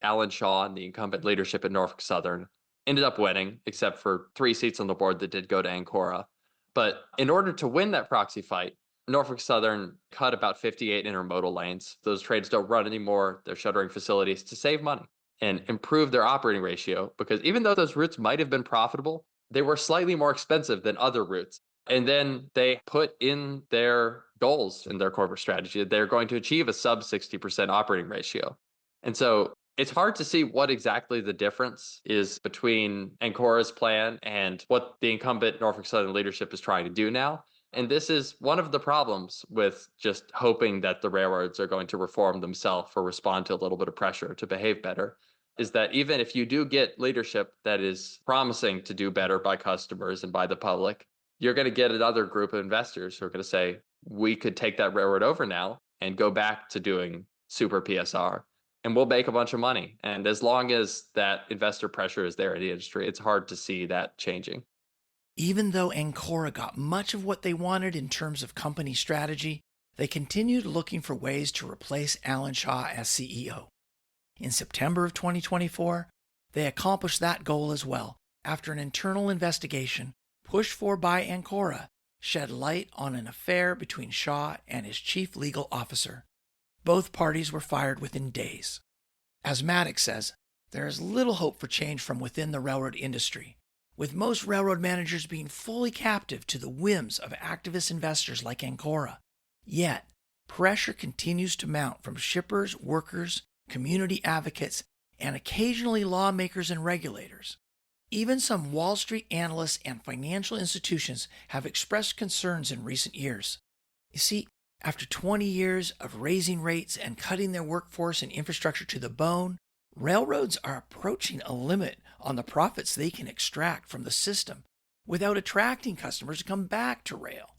Alan Shaw and the incumbent leadership at Norfolk Southern ended up winning, except for 3 seats on the board that did go to Ancora. But in order to win that proxy fight, Norfolk Southern cut about 58 intermodal lanes. Those trains don't run anymore. They're shuttering facilities to save money and improve their operating ratio, because even though those routes might have been profitable, they were slightly more expensive than other routes. And then they put in their goals in their corporate strategy that they're going to achieve a sub 60% operating ratio. And so it's hard to see what exactly the difference is between Ancora's plan and what the incumbent Norfolk Southern leadership is trying to do now. And this is one of the problems with just hoping that the railroads are going to reform themselves or respond to a little bit of pressure to behave better, is that even if you do get leadership that is promising to do better by customers and by the public, you're going to get another group of investors who are going to say, we could take that railroad over now and go back to doing super PSR, and we'll make a bunch of money. And as long as that investor pressure is there in the industry, it's hard to see that changing. Even though Ancora got much of what they wanted in terms of company strategy, they continued looking for ways to replace Alan Shaw as CEO. In September of 2024, they accomplished that goal as well, after an internal investigation pushed for by Ancora shed light on an affair between Shaw and his chief legal officer. Both parties were fired within days. As Maddox says, there is little hope for change from within the railroad industry, with most railroad managers being fully captive to the whims of activist investors like Ancora. Yet, pressure continues to mount from shippers, workers, community advocates, and occasionally lawmakers and regulators. Even some Wall Street analysts and financial institutions have expressed concerns in recent years. You see, after 20 years of raising rates and cutting their workforce and infrastructure to the bone, railroads are approaching a limit on the profits they can extract from the system without attracting customers to come back to rail.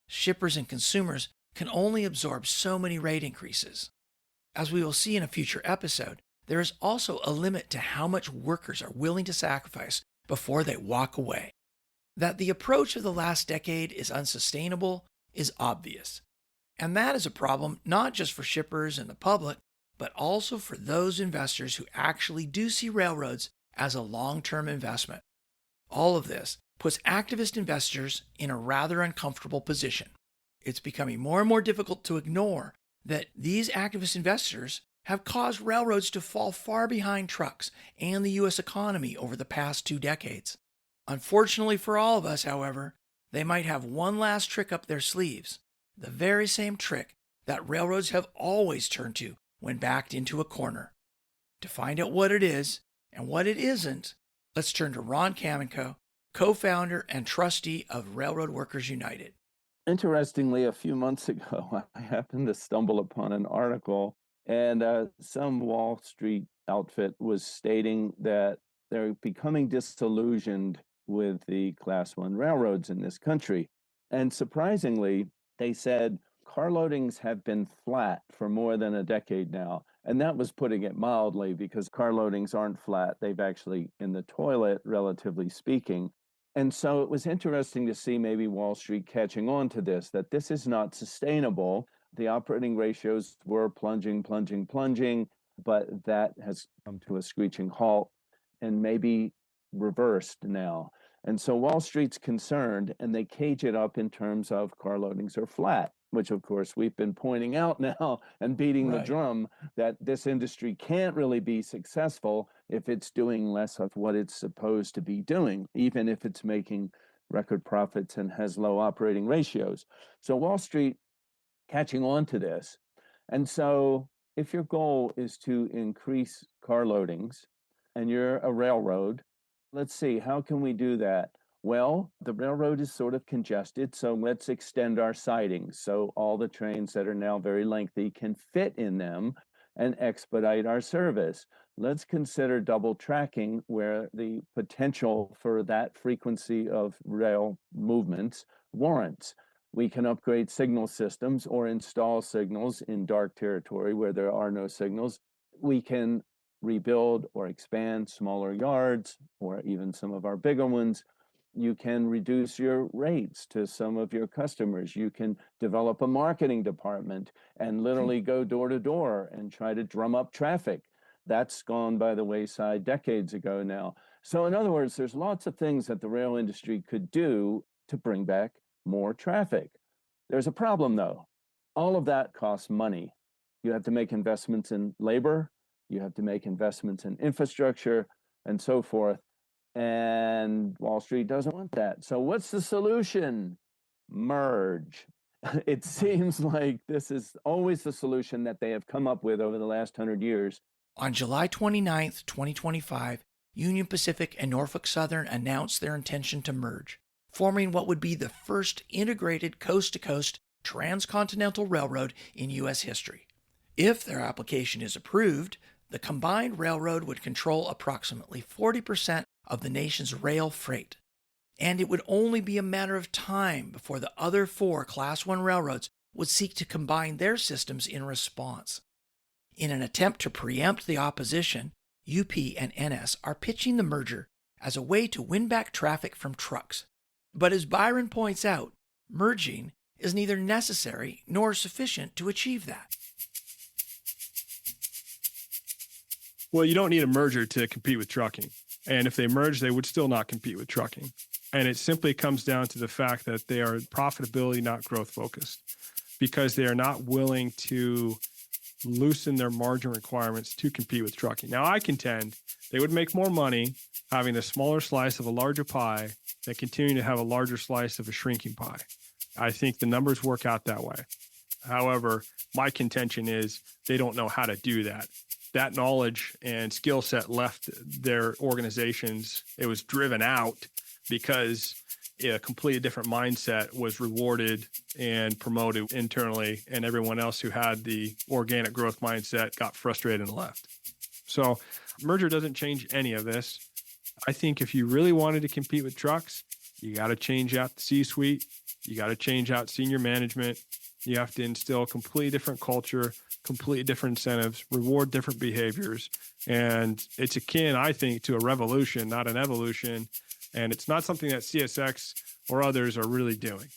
Shippers and consumers can only absorb so many rate increases. As we will see in a future episode, there is also a limit to how much workers are willing to sacrifice before they walk away. That the approach of the last decade is unsustainable is obvious. And that is a problem not just for shippers and the public, but also for those investors who actually do see railroads as a long-term investment. All of this puts activist investors in a rather uncomfortable position. It's becoming more and more difficult to ignore that these activist investors have caused railroads to fall far behind trucks and the U.S. economy over the past 2 decades. Unfortunately for all of us, however, they might have one last trick up their sleeves, the very same trick that railroads have always turned to when backed into a corner. To find out what it is and what it isn't, let's turn to Ron Kamenko, co-founder and trustee of Railroad Workers United. Interestingly, a few months ago, I happened to stumble upon an article, and some Wall Street outfit was stating that they're becoming disillusioned with the Class 1 railroads in this country. And surprisingly, they said car loadings have been flat for more than a decade now. And that was putting it mildly, because car loadings aren't flat. They've actually in the toilet, relatively speaking. And so it was interesting to see maybe Wall Street catching on to this, that this is not sustainable. The operating ratios were plunging, but that has come to a screeching halt and maybe reversed now. And so Wall Street's concerned, and they cage it up in terms of car loadings are flat, which of course we've been pointing out now and beating the drum that this industry can't really be successful if it's doing less of what it's supposed to be doing, even if it's making record profits and has low operating ratios. So Wall Street catching on to this. And so if your goal is to increase car loadings and you're a railroad, let's see, how can we do that? Well, the railroad is sort of congested, so let's extend our sidings so all the trains that are now very lengthy can fit in them and expedite our service. Let's consider double tracking where the potential for that frequency of rail movements warrants. We can upgrade signal systems or install signals in dark territory where there are no signals. We can rebuild or expand smaller yards or even some of our bigger ones. You can reduce your rates to some of your customers. You can develop a marketing department and literally go door to door and try to drum up traffic. That's gone by the wayside decades ago now. So in other words, there's lots of things that the rail industry could do to bring back more traffic. There's a problem though. All of that costs money. You have to make investments in labor, you have to make investments in infrastructure and so forth. And Wall Street doesn't want that. So what's the solution? Merge. It seems like this is always the solution that they have come up with over the last 100 years. On July 29th, 2025, Union Pacific and Norfolk Southern announced their intention to merge, forming what would be the first integrated coast-to-coast transcontinental railroad in U.S. history. If their application is approved, the combined railroad would control approximately 40% of the nation's rail freight, and it would only be a matter of time before the other 4 Class I railroads would seek to combine their systems in response. In an attempt to preempt the opposition, UP and NS are pitching the merger as a way to win back traffic from trucks. But as Byron points out, merging is neither necessary nor sufficient to achieve that. Well, you don't need a merger to compete with trucking. And if they merge, they would still not compete with trucking. And it simply comes down to the fact that they are profitability, not growth focused, because they are not willing to loosen their margin requirements to compete with trucking. Now, I contend they would make more money having a smaller slice of a larger pie than continuing to have a larger slice of a shrinking pie. I think the numbers work out that way. However, my contention is they don't know how to do that. That knowledge and skill set left their organizations. It was driven out because a completely different mindset was rewarded and promoted internally, and everyone else who had the organic growth mindset got frustrated and left. So merger doesn't change any of this. I think if you really wanted to compete with trucks, you got to change out the C-suite. You got to change out senior management. You have to instill a completely different culture, completely different incentives, reward different behaviors. And it's akin, I think, to a revolution, not an evolution. And it's not something that CSX or others are really doing.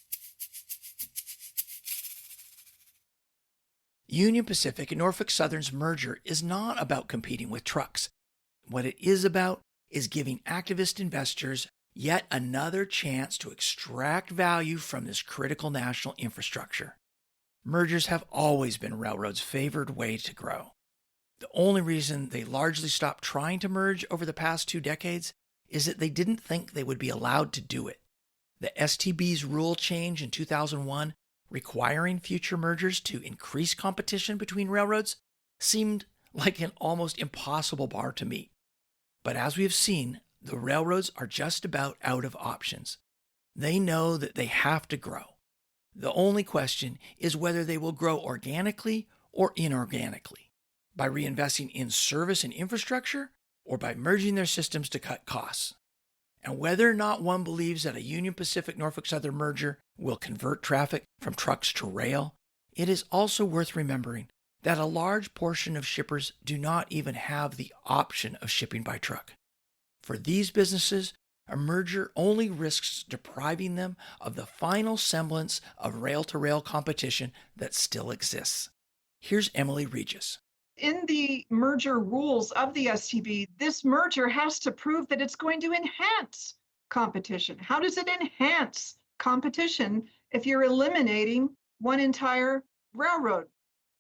Union Pacific and Norfolk Southern's merger is not about competing with trucks. What it is about is giving activist investors yet another chance to extract value from this critical national infrastructure. Mergers have always been railroads' favored way to grow. The only reason they largely stopped trying to merge over the past 2 decades is that they didn't think they would be allowed to do it. The STB's rule change in 2001, requiring future mergers to increase competition between railroads, seemed like an almost impossible bar to meet. But as we have seen, the railroads are just about out of options. They know that they have to grow. The only question is whether they will grow organically or inorganically, by reinvesting in service and infrastructure or by merging their systems to cut costs. And whether or not one believes that a Union Pacific-Norfolk Southern merger will convert traffic from trucks to rail, it is also worth remembering that a large portion of shippers do not even have the option of shipping by truck. For these businesses, a merger only risks depriving them of the final semblance of rail-to-rail competition that still exists. Here's Emily Regis. In the merger rules of the STB, this merger has to prove that it's going to enhance competition? How does it enhance competition if you're eliminating one entire railroad?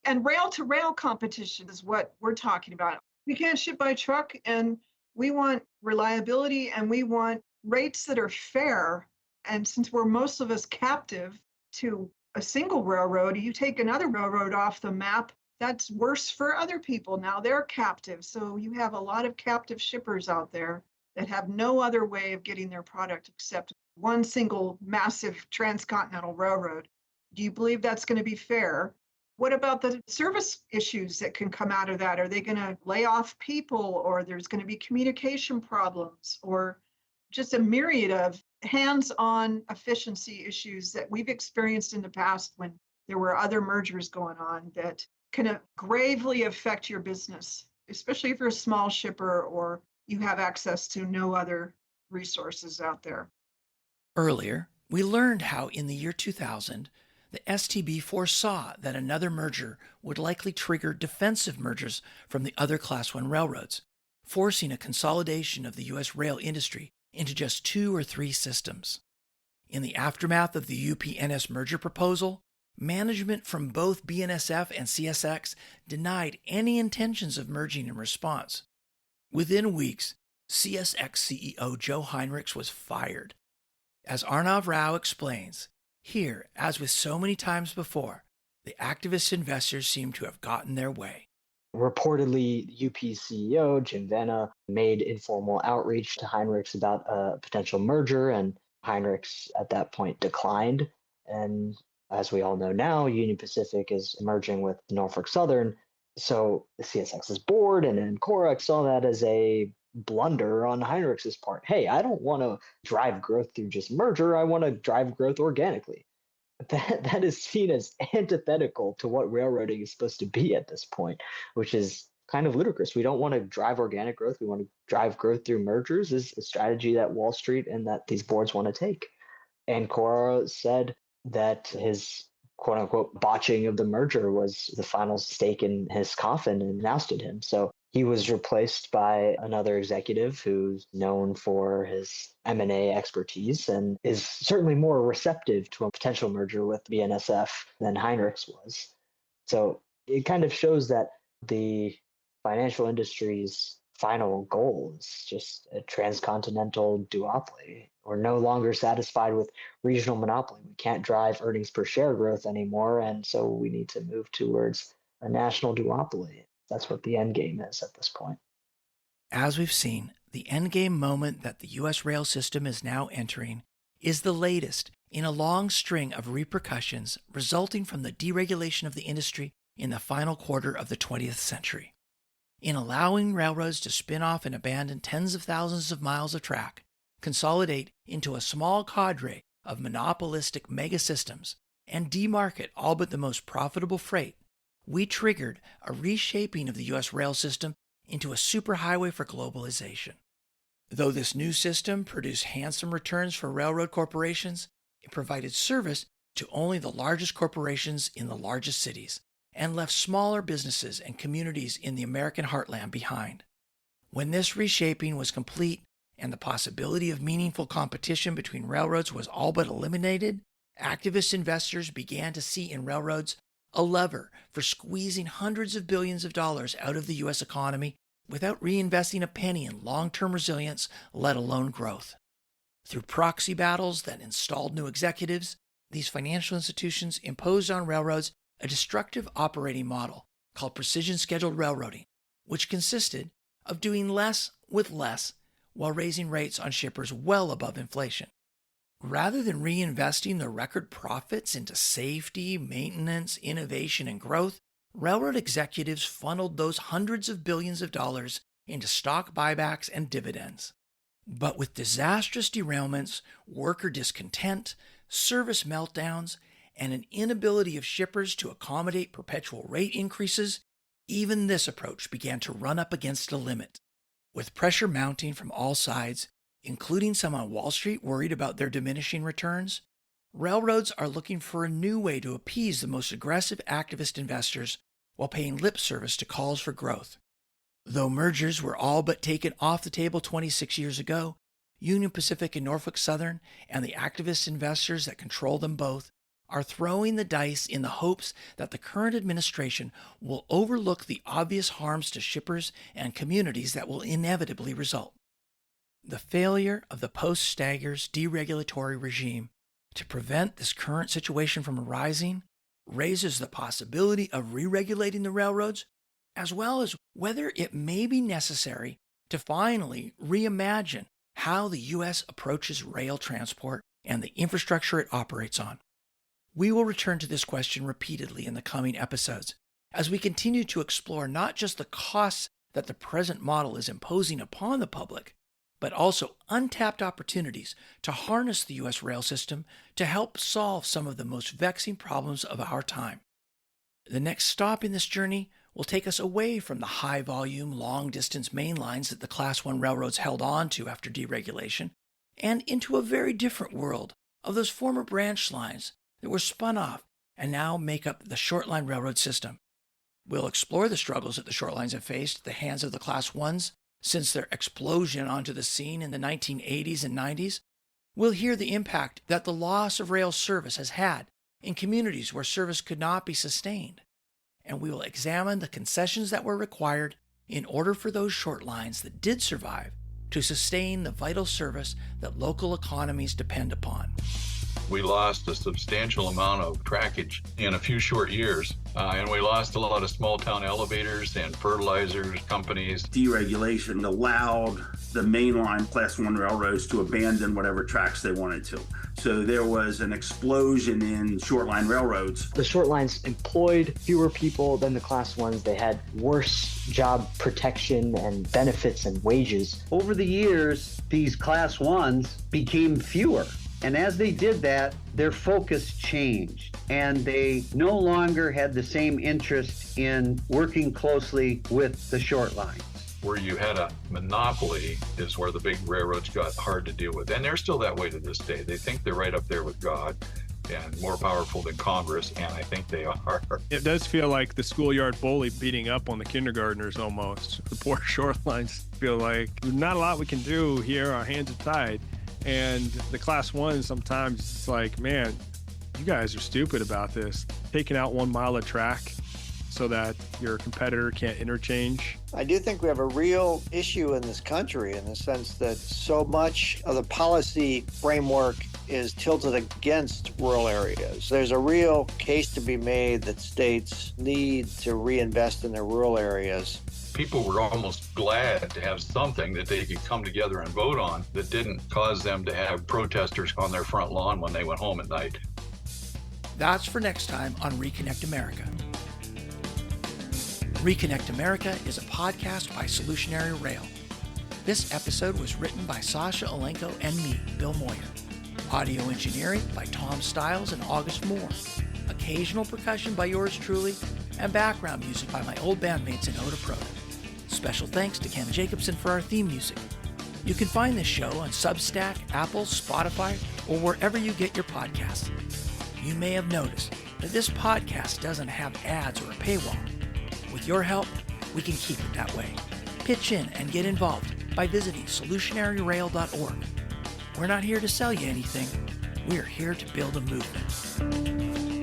And rail to rail competition is what we're talking about. We can't ship by truck, and we want reliability and we want rates that are fair. And since we're most of us captive to a single railroad, you take another railroad off the map, that's worse for other people. Now they're captive. So you have a lot of captive shippers out there that have no other way of getting their product except one single massive transcontinental railroad. Do you believe that's going to be fair? What about the service issues that can come out of that? Are they going to lay off people, or there's going to be communication problems, or just a myriad of hands-on efficiency issues that we've experienced in the past when there were other mergers going on that can gravely affect your business, especially if you're a small shipper or you have access to no other resources out there. Earlier, we learned how in the year 2000, the STB foresaw that another merger would likely trigger defensive mergers from the other Class 1 railroads, forcing a consolidation of the U.S. rail industry into just 2 or 3 systems. In the aftermath of the UP-NS merger proposal, management from both BNSF and CSX denied any intentions of merging in response. Within weeks, CSX CEO Joe Heinrichs was fired. As Arnav Rao explains, here, as with so many times before, the activist investors seem to have gotten their way. Reportedly, UP CEO Jim Vanna made informal outreach to Heinrichs about a potential merger, and Heinrichs at that point declined. And as we all know now, Union Pacific is merging with Norfolk Southern. So the CSX's board and Ancora saw that as a blunder on Heinrichs' part. Hey, I don't want to drive growth through just merger. I want to drive growth organically. That is seen as antithetical to what railroading is supposed to be at this point, which is kind of ludicrous. We don't want to drive organic growth. We want to drive growth through mergers is a strategy that Wall Street and that these boards want to take. Ancora said that his quote unquote botching of the merger was the final stake in his coffin and ousted him. So he was replaced by another executive who's known for his M&A expertise and is certainly more receptive to a potential merger with BNSF than Heinrichs was. So it kind of shows that the financial industry's final goal is just a transcontinental duopoly. We're no longer satisfied with regional monopoly. We can't drive earnings per share growth anymore, and so we need to move towards a national duopoly. That's what the end game is at this point. As we've seen, the endgame moment that the U.S. rail system is now entering is the latest in a long string of repercussions resulting from the deregulation of the industry in the final quarter of the 20th century. In allowing railroads to spin off and abandon tens of thousands of miles of track, consolidate into a small cadre of monopolistic megasystems, and demarket all but the most profitable freight, we triggered a reshaping of the U.S. rail system into a superhighway for globalization. Though this new system produced handsome returns for railroad corporations, it provided service to only the largest corporations in the largest cities and left smaller businesses and communities in the American heartland behind. When this reshaping was complete and the possibility of meaningful competition between railroads was all but eliminated, activist investors began to see in railroads a lever for squeezing hundreds of billions of dollars out of the U.S. economy without reinvesting a penny in long-term resilience, let alone growth. Through proxy battles that installed new executives, these financial institutions imposed on railroads a destructive operating model called precision scheduled railroading, which consisted of doing less with less while raising rates on shippers well above inflation. Rather than reinvesting the record profits into safety, maintenance, innovation, and growth, railroad executives funneled those hundreds of billions of dollars into stock buybacks and dividends. But with disastrous derailments, worker discontent, service meltdowns, and an inability of shippers to accommodate perpetual rate increases, even this approach began to run up against a limit. With pressure mounting from all sides, including some on Wall Street worried about their diminishing returns, railroads are looking for a new way to appease the most aggressive activist investors while paying lip service to calls for growth. Though mergers were all but taken off the table 26 years ago, Union Pacific and Norfolk Southern, and the activist investors that control them both are throwing the dice in the hopes that the current administration will overlook the obvious harms to shippers and communities that will inevitably result. The failure of the post-Staggers deregulatory regime to prevent this current situation from arising raises the possibility of re-regulating the railroads, as well as whether it may be necessary to finally reimagine how the U.S. approaches rail transport and the infrastructure it operates on. We will return to this question repeatedly in the coming episodes as we continue to explore not just the costs that the present model is imposing upon the public, but also untapped opportunities to harness the U.S. rail system to help solve some of the most vexing problems of our time. The next stop in this journey will take us away from the high-volume, long-distance main lines that the Class I railroads held on to after deregulation, and into a very different world of those former branch lines that were spun off and now make up the short line railroad system. We'll explore the struggles that the short lines have faced at the hands of the Class I's since their explosion onto the scene in the 1980s and 90s. We'll hear the impact that the loss of rail service has had in communities where service could not be sustained. And we will examine the concessions that were required in order for those short lines that did survive to sustain the vital service that local economies depend upon. We lost a substantial amount of trackage in a few short years, and we lost a lot of small town elevators and fertilizers companies. Deregulation allowed the mainline Class I railroads to abandon whatever tracks they wanted to. So there was an explosion in short line railroads. The short lines employed fewer people than the Class I's. They had worse job protection and benefits and wages. Over the years, these Class I's became fewer. And as they did that, their focus changed, and they no longer had the same interest in working closely with the short lines. Where you had a monopoly is where the big railroads got hard to deal with. And they're still that way to this day. They think they're right up there with God and more powerful than Congress, and I think they are. It does feel like the schoolyard bully beating up on the kindergartners almost. The poor short lines feel like there's not a lot we can do here. Our hands are tied. And the Class I's, sometimes it's like, man, you guys are stupid about this. Taking out 1 mile of track so that your competitor can't interchange. I do think we have a real issue in this country in the sense that so much of the policy framework is tilted against rural areas. There's a real case to be made that states need to reinvest in their rural areas. People were almost glad to have something that they could come together and vote on that didn't cause them to have protesters on their front lawn when they went home at night. That's for next time on Reconnect America. Reconnect America is a podcast by Solutionary Rail. This episode was written by Sasha Alenko and me, Bill Moyer. Audio engineering by Tom Stiles and August Moore. Occasional percussion by yours truly, and background music by my old bandmates in Oda Proda. Special thanks to Ken Jacobson for our theme music. You can find this show on Substack, Apple, Spotify, or wherever you get your podcasts. You may have noticed that this podcast doesn't have ads or a paywall. With your help, we can keep it that way. Pitch in and get involved by visiting solutionaryrail.org. We're not here to sell you anything. We're here to build a movement.